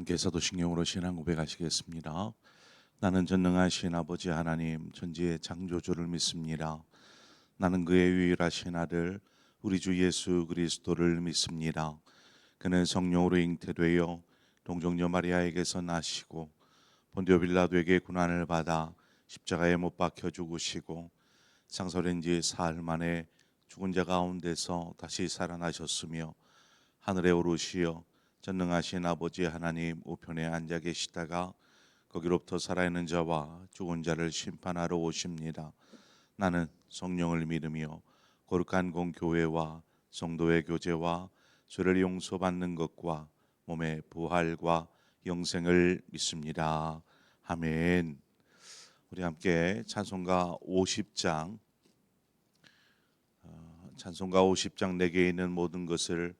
함께 사도신경으로 신앙 고백하시겠습니다. 나는 전능하신 아버지 하나님 천지의 창조주를 믿습니다. 나는 그의 유일하신 아들 우리 주 예수 그리스도를 믿습니다. 그는 성령으로 잉태되어 동정녀 마리아에게서 나시고 본디오 빌라도에게 고난을 받아 십자가에 못 박혀 죽으시고 상설한 지 사흘 만에 죽은 자 가운데서 다시 살아나셨으며 하늘에 오르시어 전능하신 아버지 하나님 우편에 앉아 계시다가 거기로부터 살아있는 자와 죽은 자를 심판하러 오십니다. 나는 성령을 믿으며 거룩한 공교회와 성도의 교제와 죄를 용서받는 것과 몸의 부활과 영생을 믿습니다. 아멘. 우리 함께 찬송가 50장 내게 있는 모든 것을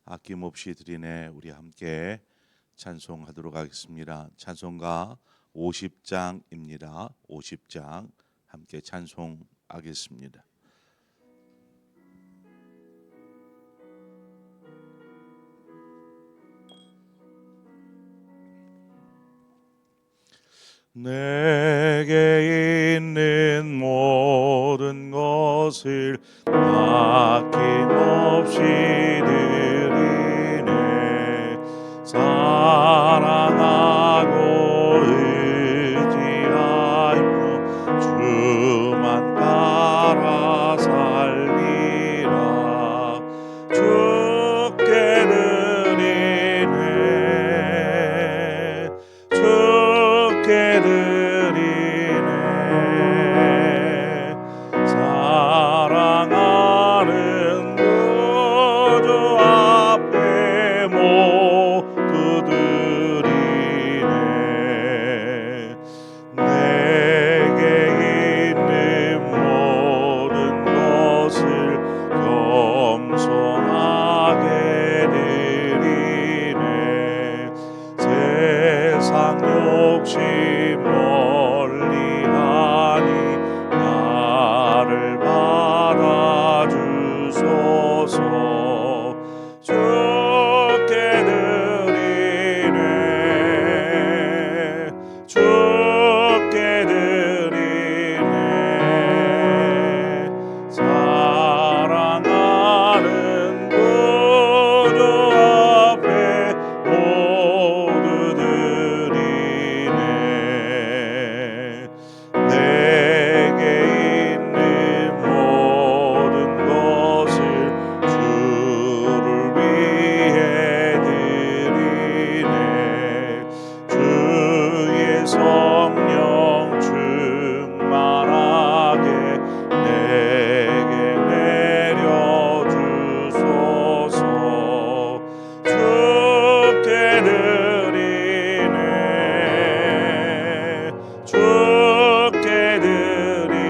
아낌없이 드리네. 우리 함께 찬송하도록 하겠습니다. 찬송가 50장입니다. 50장 함께 찬송하겠습니다. 내게 있는 모든 것을 아낌없이 드리네. 사랑하고 의지하며 주만 따라 살리라. 주께 드리네. 주께 드리네. 사랑하는 구주 앞에 모두 드리네. 내게 있는 모든 것을 겸손하게 드리네. 세상 욕심 멀리하니 나를 받아주소서. 주께 드리네. 주께 드리네. 사랑하는 구주 앞에 모두 드리네. 내게 있는 모든 것을 주를 위해 드리네. 주의 성령 충만하게 내게 내려주소서. 주께 드리네. 주께 드리네.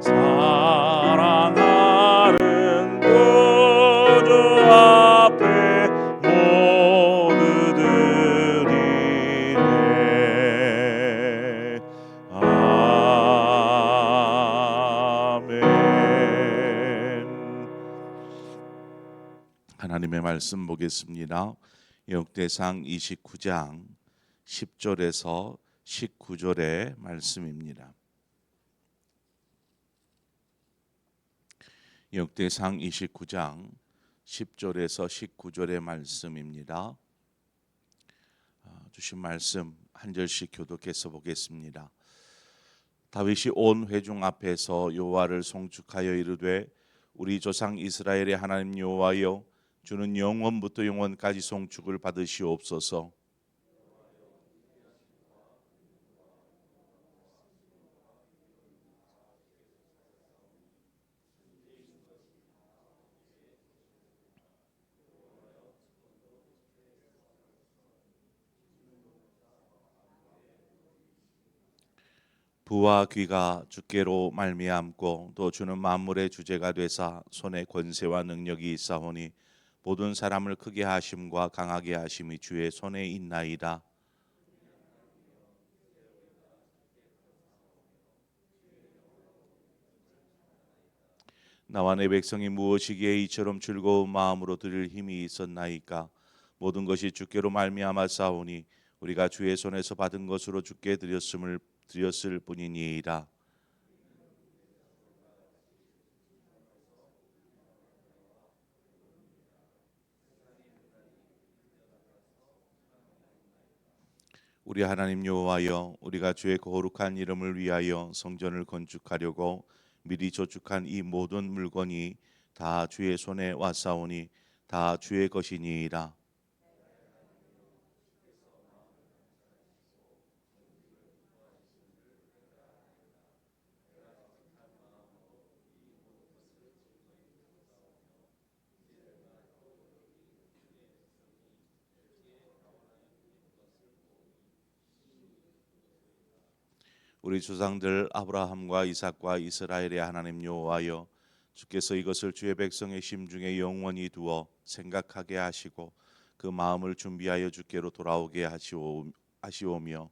사랑하는 구주 앞에 모두 드리네. 아멘. 하나님의 말씀 보겠습니다. 역대상 29장 10절에서 19절의 말씀입니다. 역대상 29장 10절에서 19절의 말씀입니다. 주신 말씀 한 절씩 교독해서 보겠습니다. 다윗이 온 회중 앞에서 여호와를 송축하여 이르되 우리 조상 이스라엘의 하나님 여호와여, 주는 영원부터 영원까지 송축을 받으시옵소서. 부와 귀가 주께로 말미암고 또 주는 만물의 주제가 되사 손에 권세와 능력이 있사오니 모든 사람을 크게 하심과 강하게 하심이 주의 손에 있나이다. 나와 내 백성이 무엇이기에 이처럼 즐거운 마음으로 드릴 힘이 있었나이까. 모든 것이 주께로 말미암아 싸우니 우리가 주의 손에서 받은 것으로 주께 드렸을 뿐이니이다. 우리 하나님 여호와여, 우리가 주의 거룩한 이름을 위하여 성전을 건축하려고 미리 저축한 이 모든 물건이 다 주의 손에 왔사오니 다 주의 것이니이다. 우리 조상들 아브라함과 이삭과 이스라엘의 하나님 여호와여, 주께서 이것을 주의 백성의 심중에 영원히 두어 생각하게 하시고 그 마음을 준비하여 주께로 돌아오게 하시오며,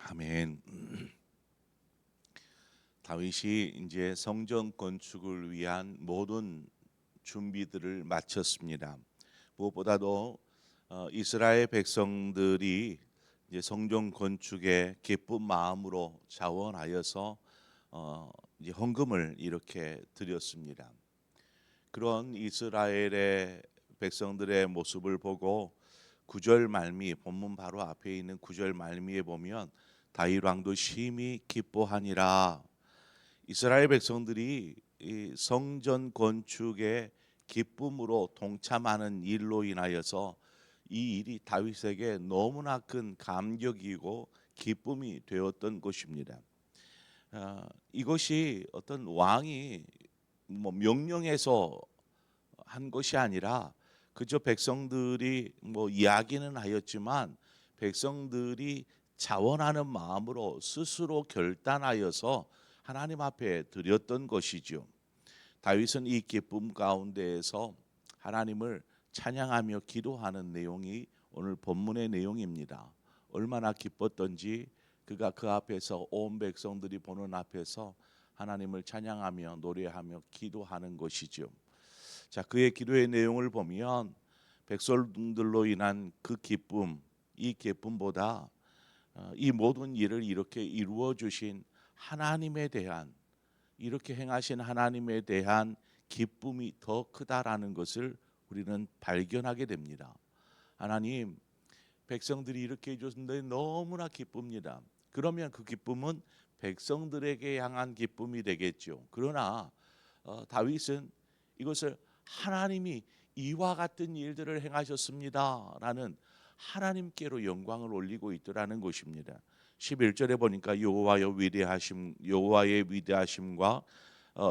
아멘. 다윗이 이제 성전 건축을 위한 모든 준비들을 마쳤습니다. 무엇보다도 이스라엘 백성들이 이제 성전 건축에 기쁜 마음으로 자원하여서 이제 헌금을 이렇게 드렸습니다. 그런 이스라엘의 백성들의 모습을 보고 구절 말미, 본문 바로 앞에 있는 구절 말미에 보면 다윗 왕도 심히 기뻐하니라. 이스라엘 백성들이 이 성전 건축의 기쁨으로 동참하는 일로 인하여서 이 일이 다윗에게 너무나 큰 감격이고 기쁨이 되었던 것입니다. 이것이 어떤 왕이 뭐 명령해서 한 것이 아니라 그저 백성들이 뭐 이야기는 하였지만 백성들이 자원하는 마음으로 스스로 결단하여서 하나님 앞에 드렸던 것이죠. 다윗은 이 기쁨 가운데에서 하나님을 찬양하며 기도하는 내용이 오늘 본문의 내용입니다. 얼마나 기뻤던지 그가 그 앞에서 온 백성들이 보는 앞에서 하나님을 찬양하며 노래하며 기도하는 것이죠. 자, 그의 기도의 내용을 보면 백성들로 인한 그 기쁨, 이 기쁨보다 이 모든 일을 이렇게 이루어 주신 하나님에 대한, 이렇게 행하신 하나님에 대한 기쁨이 더 크다라는 것을 우리는 발견하게 됩니다. 하나님, 백성들이 이렇게 해줬는데 너무나 기쁩니다. 그러면 그 기쁨은 백성들에게 향한 기쁨이 되겠죠. 그러나 다윗은 이것을 하나님이 이와 같은 일들을 행하셨습니다라는 하나님께로 영광을 올리고 있더라는 것입니다. 11절에 보니까 여호와의 위대하심과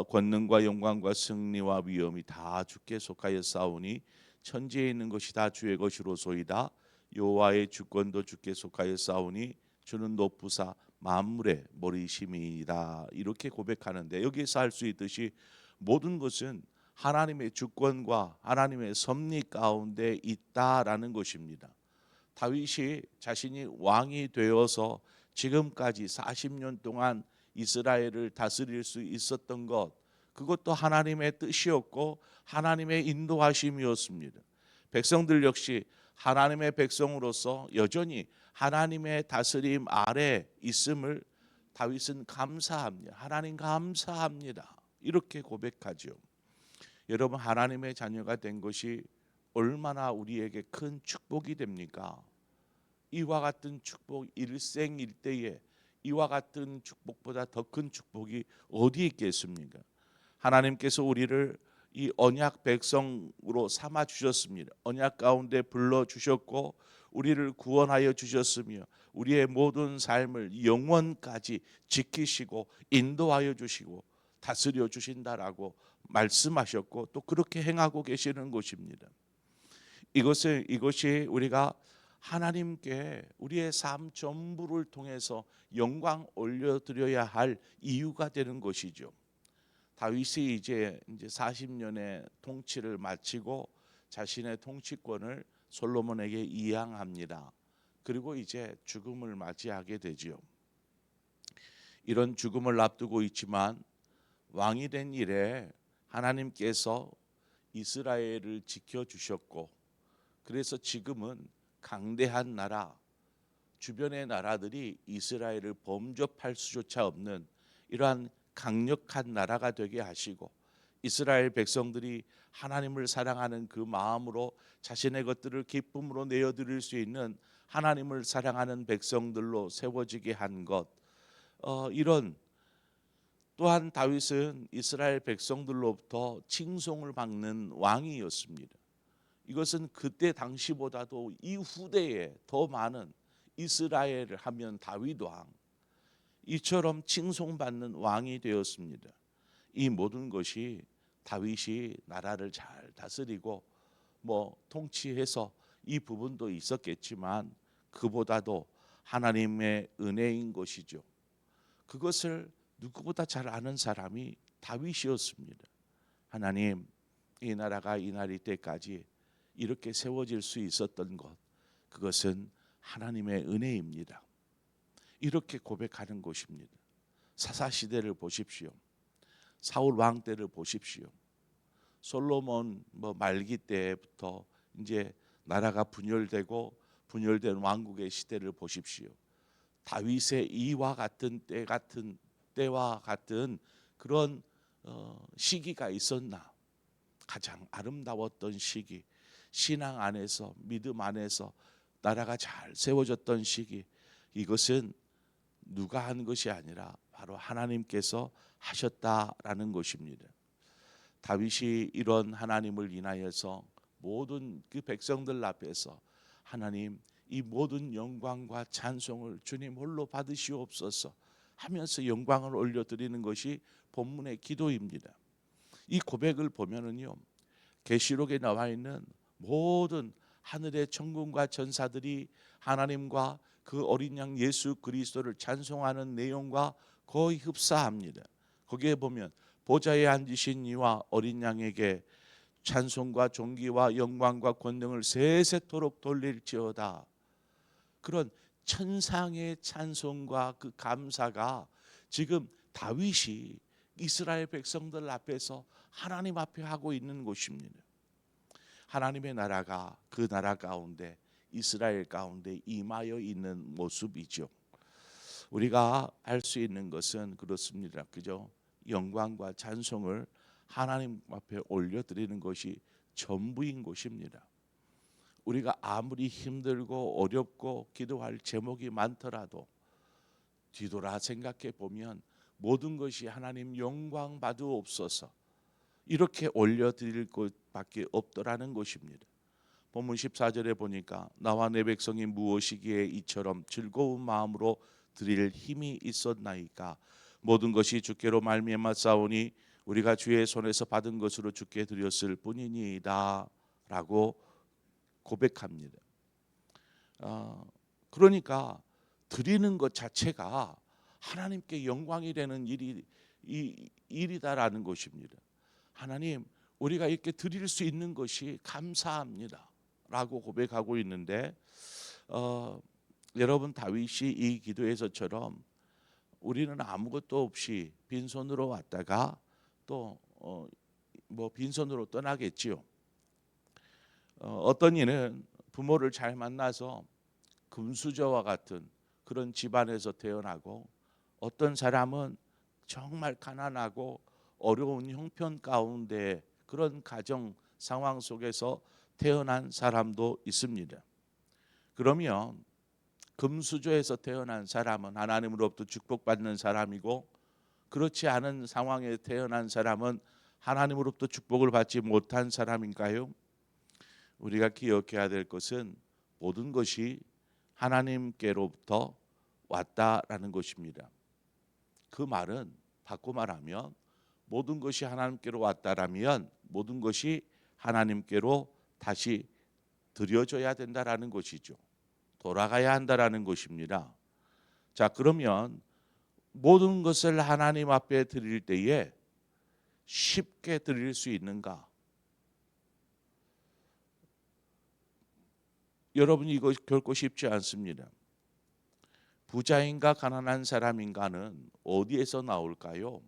권능과 영광과 승리와 위엄이 다 주께 속하여 싸우니 천지에 있는 것이 다 주의 것이로소이다. 여호와의 주권도 주께 속하여 싸우니 주는 높으사 만물의 머리심이다. 이렇게 고백하는데 여기에서 알 수 있듯이 모든 것은 하나님의 주권과 하나님의 섭리 가운데 있다라는 것입니다. 다윗이 자신이 왕이 되어서 지금까지 40년 동안 이스라엘을 다스릴 수 있었던 것, 그것도 하나님의 뜻이었고 하나님의 인도하심이었습니다. 백성들 역시 하나님의 백성으로서 여전히 하나님의 다스림 아래 있음을 다윗은 감사합니다. 하나님 감사합니다. 이렇게 고백하죠. 여러분, 하나님의 자녀가 된 것이 얼마나 우리에게 큰 축복이 됩니까? 이와 같은 축복, 일생일대에 이와 같은 축복보다 더 큰 축복이 어디 있겠습니까? 하나님께서 우리를 이 언약 백성으로 삼아 주셨습니다. 언약 가운데 불러 주셨고 우리를 구원하여 주셨으며 우리의 모든 삶을 영원까지 지키시고 인도하여 주시고 다스려 주신다라고 말씀하셨고 또 그렇게 행하고 계시는 것입니다. 이것이 우리가 하나님께 우리의 삶 전부를 통해서 영광 올려드려야 할 이유가 되는 것이죠. 다윗이 이제 40년의 통치를 마치고 자신의 통치권을 솔로몬에게 이양합니다. 그리고 이제 죽음을 맞이하게 되지요. 이런 죽음을 앞두고 있지만 왕이 된 이래 하나님께서 이스라엘을 지켜주셨고, 그래서 지금은 강대한 나라, 주변의 나라들이 이스라엘을 범접할 수조차 없는 이러한 강력한 나라가 되게 하시고, 이스라엘 백성들이 하나님을 사랑하는 그 마음으로 자신의 것들을 기쁨으로 내어드릴 수 있는 하나님을 사랑하는 백성들로 세워지게 한 것, 이런, 또한 다윗은 이스라엘 백성들로부터 칭송을 받는 왕이었습니다. 이것은 그때 당시보다도 이 후대에 더 많은, 이스라엘을 하면 다윗 왕, 이처럼 칭송받는 왕이 되었습니다. 이 모든 것이 다윗이 나라를 잘 다스리고 통치해서 이 부분도 있었겠지만 그보다도 하나님의 은혜인 것이죠. 그것을 누구보다 잘 아는 사람이 다윗이었습니다. 하나님, 이 나라가 이 날이 때까지 이렇게 세워질 수 있었던 것, 그것은 하나님의 은혜입니다. 이렇게 고백하는 것입니다. 사사시대를 보십시오. 사울 왕 때를 보십시오. 솔로몬 말기 때부터 이제 나라가 분열되고 분열된 왕국의 시대를 보십시오. 다윗의 이와 같은 때와 같은 그런 시기가 있었나? 가장 아름다웠던 시기, 신앙 안에서, 믿음 안에서 나라가 잘 세워졌던 시기, 이것은 누가 한 것이 아니라 바로 하나님께서 하셨다라는 것입니다. 다윗이 이런 하나님을 인하여서 모든 그 백성들 앞에서 하나님, 이 모든 영광과 찬송을 주님 홀로 받으시옵소서 하면서 영광을 올려드리는 것이 본문의 기도입니다. 이 고백을 보면은요, 계시록에 나와 있는 모든 하늘의 천군과 전사들이 하나님과 그 어린 양 예수 그리스도를 찬송하는 내용과 거의 흡사합니다. 거기에 보면 보좌에 앉으신 이와 어린 양에게 찬송과 존귀와 영광과 권능을 세세토록 돌릴지어다. 그런 천상의 찬송과 그 감사가 지금 다윗이 이스라엘 백성들 앞에서 하나님 앞에 하고 있는 것입니다. 하나님의 나라가 그 나라 가운데, 이스라엘 가운데 임하여 있는 모습이죠. 우리가 할 수 있는 것은 그렇습니다. 그죠? 영광과 찬송을 하나님 앞에 올려드리는 것이 전부인 것입니다. 우리가 아무리 힘들고 어렵고 기도할 제목이 많더라도 뒤돌아 생각해 보면 모든 것이 하나님 영광 받으옵소서 이렇게 올려드릴 것밖에 없더라는 것입니다. 본문 14절에 보니까 나와 내 백성이 무엇이기에 이처럼 즐거운 마음으로 드릴 힘이 있었나이까. 모든 것이 주께로 말미암아 싸우니 우리가 주의 손에서 받은 것으로 주께 드렸을 뿐이니이다 라고 고백합니다. 그러니까 드리는 것 자체가 하나님께 영광이 되는 일이다라는 것입니다. 하나님, 우리가 이렇게 드릴 수 있는 것이 감사합니다 라고 고백하고 있는데, 여러분 다윗이 이 기도에서처럼 우리는 아무것도 없이 빈손으로 왔다가 또 빈손으로 떠나겠지요. 어떤 이는 부모를 잘 만나서 금수저와 같은 그런 집안에서 태어나고, 어떤 사람은 정말 가난하고 어려운 형편 가운데 그런 가정 상황 속에서 태어난 사람도 있습니다. 그러면 금수저에서 태어난 사람은 하나님으로부터 축복받는 사람이고, 그렇지 않은 상황에 태어난 사람은 하나님으로부터 축복을 받지 못한 사람인가요? 우리가 기억해야 될 것은 모든 것이 하나님께로부터 왔다라는 것입니다. 그 말은 바꿔 말하면 모든 것이 하나님께로 왔다라면 모든 것이 하나님께로 다시 드려져야 된다라는 것이죠. 돌아가야 한다라는 것입니다. 자, 그러면 모든 것을 하나님 앞에 드릴 때에 쉽게 드릴 수 있는가? 여러분이 이거 결코 쉽지 않습니다. 부자인가 가난한 사람인가는 어디에서 나올까요?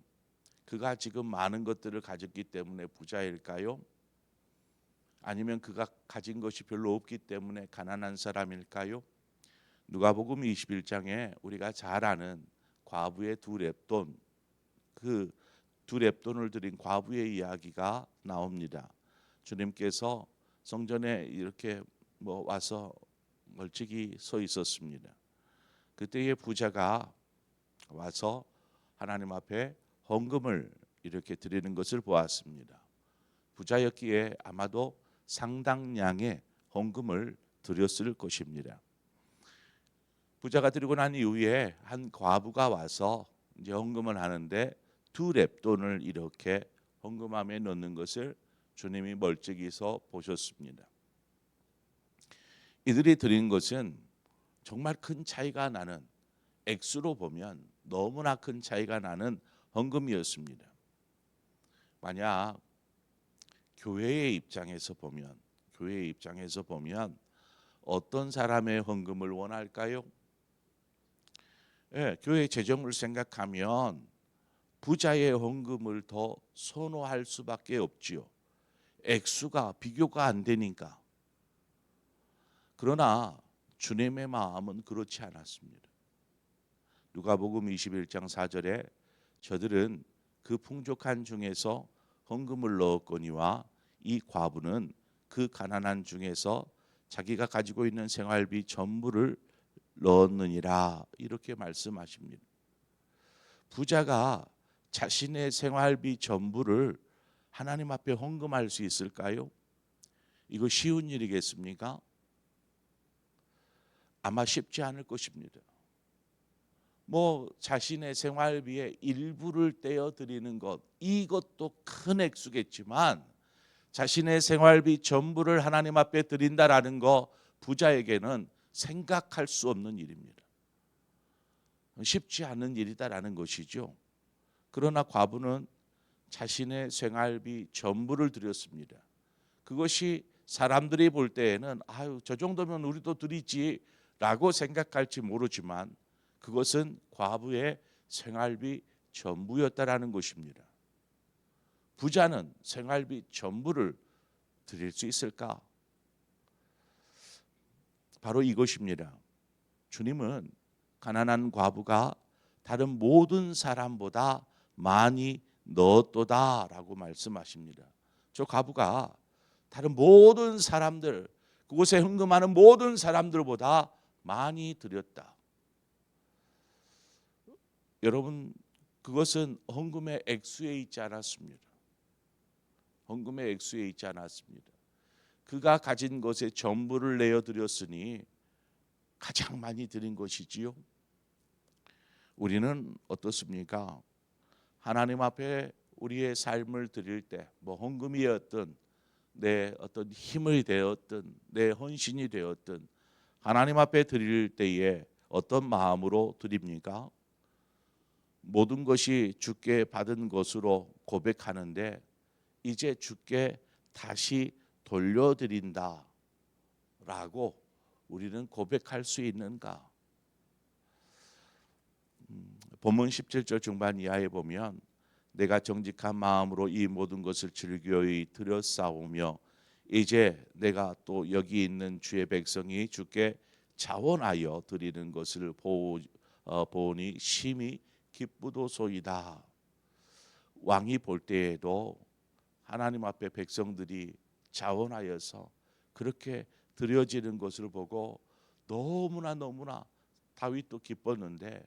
그가 지금 많은 것들을 가졌기 때문에 부자일까요? 아니면 그가 가진 것이 별로 없기 때문에 가난한 사람일까요? 누가복음 21장에 우리가 잘 아는 과부의 두 렙돈, 그 두 렙돈을 드린 과부의 이야기가 나옵니다. 주님께서 성전에 이렇게 와서 멀찍이 서 있었습니다. 그때의 부자가 와서 하나님 앞에 헌금을 이렇게 드리는 것을 보았습니다. 부자였기에 아마도 상당량의 헌금을 드렸을 것입니다. 부자가 드리고 난 이후에 한 과부가 와서 이제 헌금을 하는데 두 렙돈을 이렇게 헌금함에 넣는 것을 주님이 멀찍이서 보셨습니다. 이들이 드린 것은 정말 큰 차이가 나는, 액수로 보면 너무나 큰 차이가 나는 헌금이었습니다. 만약 교회의 입장에서 보면 어떤 사람의 헌금을 원할까요? 교회 재정을 생각하면 부자의 헌금을 더 선호할 수밖에 없지요. 액수가 비교가 안 되니까. 그러나 주님의 마음은 그렇지 않았습니다. 누가복음 21장 4절에 저들은 그 풍족한 중에서 헌금을 넣었거니와 이 과부는 그 가난한 중에서 자기가 가지고 있는 생활비 전부를 넣었느니라, 이렇게 말씀하십니다. 부자가 자신의 생활비 전부를 하나님 앞에 헌금할 수 있을까요? 이거 쉬운 일이겠습니까? 아마 쉽지 않을 것입니다. 자신의 생활비의 일부를 떼어 드리는 것, 이것도 큰 액수겠지만 자신의 생활비 전부를 하나님 앞에 드린다라는 거, 부자에게는 생각할 수 없는 일입니다. 쉽지 않은 일이다라는 것이죠. 그러나 과부는 자신의 생활비 전부를 드렸습니다. 그것이 사람들이 볼 때에는 저 정도면 우리도 드리지라고 생각할지 모르지만 그것은 과부의 생활비 전부였다라는 것입니다. 부자는 생활비 전부를 드릴 수 있을까? 바로 이것입니다. 주님은 가난한 과부가 다른 모든 사람보다 많이 넣었도다라고 말씀하십니다. 저 과부가 다른 모든 사람들, 그곳에 헌금하는 모든 사람들보다 많이 드렸다. 여러분, 그것은 헌금의 액수에 있지 않았습니다. 헌금의 액수에 있지 않았습니다. 그가 가진 것의 전부를 내어 드렸으니 가장 많이 드린 것이지요. 우리는 어떻습니까? 하나님 앞에 우리의 삶을 드릴 때, 헌금이었든 내 어떤 힘이 되었든 내 헌신이 되었든 하나님 앞에 드릴 때에 어떤 마음으로 드립니까? 모든 것이 주께 받은 것으로 고백하는데 이제 주께 다시 돌려드린다 라고 우리는 고백할 수 있는가? 본문 17절 중반 이하에 보면 내가 정직한 마음으로 이 모든 것을 즐거이 드렸사오며 이제 내가 또 여기 있는 주의 백성이 주께 자원하여 드리는 것을 보니 심히 기쁘도소이다. 왕이 볼 때에도 하나님 앞에 백성들이 자원하여서 그렇게 드려지는 것을 보고 너무나 다윗도 기뻤는데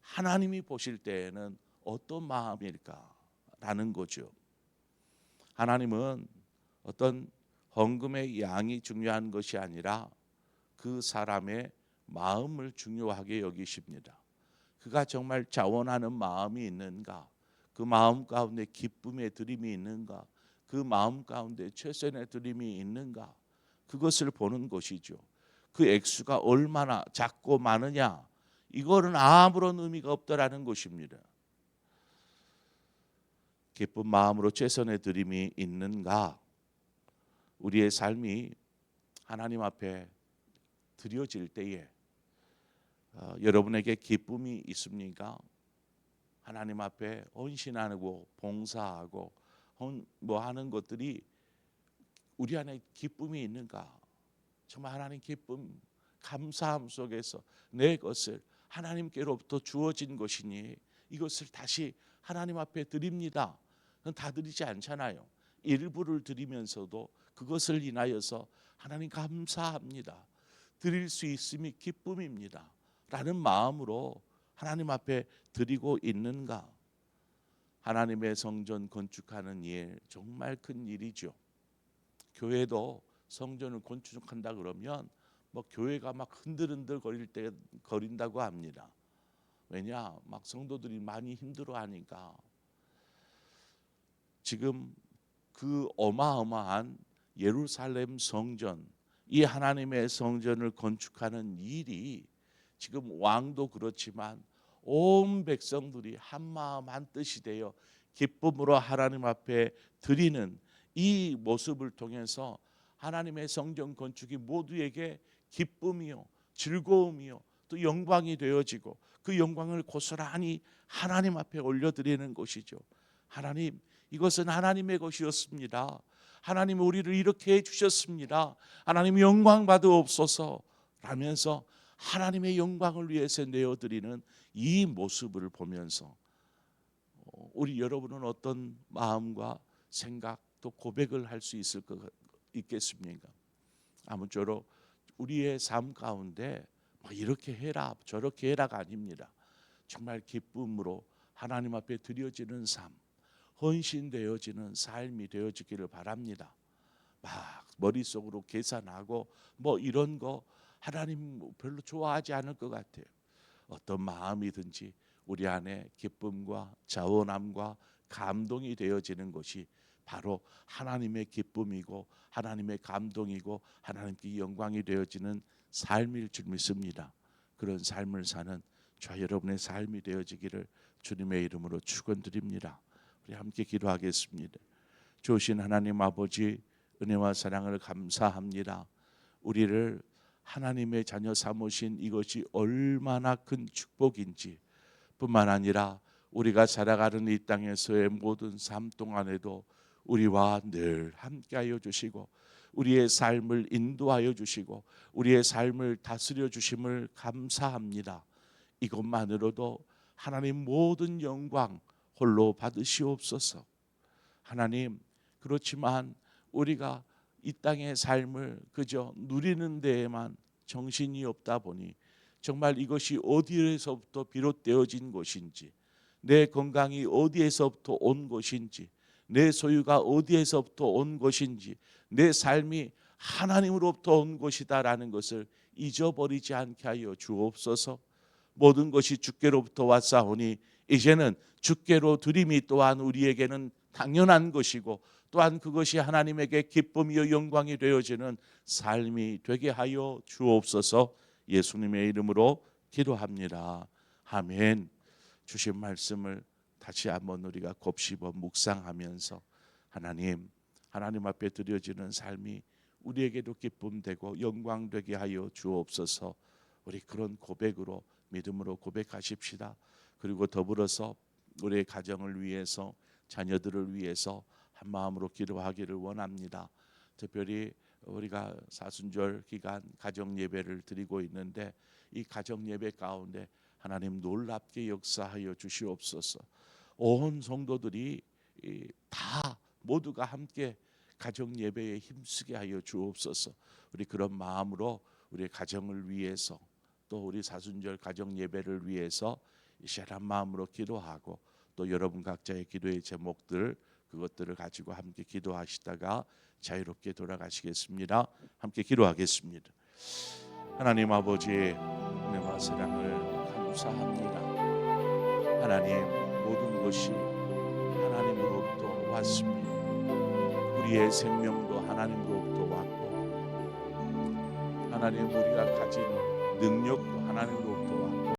하나님이 보실 때에는 어떤 마음일까라는 거죠. 하나님은 어떤 헌금의 양이 중요한 것이 아니라 그 사람의 마음을 중요하게 여기십니다. 그가 정말 자원하는 마음이 있는가? 그 마음 가운데 기쁨의 드림이 있는가? 그 마음 가운데 최선의 드림이 있는가? 그것을 보는 것이죠. 그 액수가 얼마나 작고 많으냐? 이거는 아무런 의미가 없다라는 것입니다. 기쁜 마음으로 최선의 드림이 있는가? 우리의 삶이 하나님 앞에 드려질 때에 여러분에게 기쁨이 있습니까? 하나님 앞에 헌신하고 봉사하고 뭐 하는 것들이 우리 안에 기쁨이 있는가? 정말 하나님 기쁨, 감사함 속에서 내 것을 하나님께로부터 주어진 것이니 이것을 다시 하나님 앞에 드립니다. 다 드리지 않잖아요. 일부를 드리면서도 그것을 인하여서 하나님 감사합니다. 드릴 수 있음이 기쁨입니다. 라는 마음으로 하나님 앞에 드리고 있는가? 하나님의 성전 건축하는 일 정말 큰 일이죠. 교회도 성전을 건축한다 그러면 뭐 교회가 막 흔들흔들 거린다고 합니다. 왜냐? 막 성도들이 많이 힘들어하니까. 지금 그 어마어마한 예루살렘 성전, 이 하나님의 성전을 건축하는 일이 지금 왕도 그렇지만 온 백성들이 한 마음 한 뜻이 되어 기쁨으로 하나님 앞에 드리는 이 모습을 통해서 하나님의 성전 건축이 모두에게 기쁨이요 즐거움이요 또 영광이 되어지고 그 영광을 고스란히 하나님 앞에 올려드리는 것이죠. 하나님, 이것은 하나님의 것이었습니다. 하나님 우리를 이렇게 해주셨습니다. 하나님 영광 받으옵소서 라면서 하나님의 영광을 위해서 내어드리는 이 모습을 보면서 우리 여러분은 어떤 마음과 생각 또 고백을 할 수 있겠습니까? 아무쪼록 우리의 삶 가운데 이렇게 해라 저렇게 해라가 아닙니다. 정말 기쁨으로 하나님 앞에 드려지는 삶, 헌신되어지는 삶이 되어지기를 바랍니다. 막 머릿속으로 계산하고 뭐 이런 거 하나님 별로 좋아하지 않을 것 같아요. 어떤 마음이든지 우리 안에 기쁨과 자원함과 감동이 되어지는 것이 바로 하나님의 기쁨이고 하나님의 감동이고 하나님께 영광이 되어지는 삶일 줄 믿습니다. 그런 삶을 사는 저와 여러분의 삶이 되어지기를 주님의 이름으로 축원드립니다. 우리 함께 기도하겠습니다. 좋으신 하나님 아버지, 은혜와 사랑을 감사합니다. 우리를 하나님의 자녀 삼으신 이것이 얼마나 큰 축복인지 뿐만 아니라 우리가 살아가는 이 땅에서의 모든 삶 동안에도 우리와 늘 함께하여 주시고 우리의 삶을 인도하여 주시고 우리의 삶을 다스려 주심을 감사합니다. 이것만으로도 하나님 모든 영광 홀로 받으시옵소서. 하나님, 그렇지만 우리가 이 땅의 삶을 그저 누리는 데에만 정신이 없다 보니 정말 이것이 어디에서부터 비롯되어진 것인지, 내 건강이 어디에서부터 온 것인지, 내 소유가 어디에서부터 온 것인지, 내 삶이 하나님으로부터 온 것이다라는 것을 잊어버리지 않게 하여 주옵소서. 모든 것이 주께로부터 왔사오니 이제는 주께로 드림이 또한 우리에게는 당연한 것이고 또한 그것이 하나님에게 기쁨이요 영광이 되어지는 삶이 되게 하여 주옵소서. 예수님의 이름으로 기도합니다. 아멘. 주신 말씀을 다시 한번 우리가 곱씹어 묵상하면서 하나님 앞에 드려지는 삶이 우리에게도 기쁨 되고 영광 되게 하여 주옵소서. 우리 그런 고백으로 믿음으로 고백하십시다. 그리고 더불어서 우리의 가정을 위해서 자녀들을 위해서 한 마음으로 기도하기를 원합니다. 특별히 우리가 사순절 기간 가정 예배를 드리고 있는데 이 가정 예배 가운데 하나님 놀랍게 역사하여 주시옵소서. 온 성도들이 다 모두가 함께 가정 예배에 힘쓰게 하여 주옵소서. 우리 그런 마음으로 우리 가정을 위해서 또 우리 사순절 가정 예배를 위해서 시원한 마음으로 기도하고 또 여러분 각자의 기도의 제목들 그것들을 가지고 함께 기도하시다가 자유롭게 돌아가시겠습니다. 함께 기도하겠습니다. 하나님 아버지 은혜와 사랑을 감사합니다. 하나님 모든 것이 하나님으로부터 왔습니다. 우리의 생명도 하나님으로부터 왔고 하나님 우리가 가진 능력도 하나님으로부터 왔고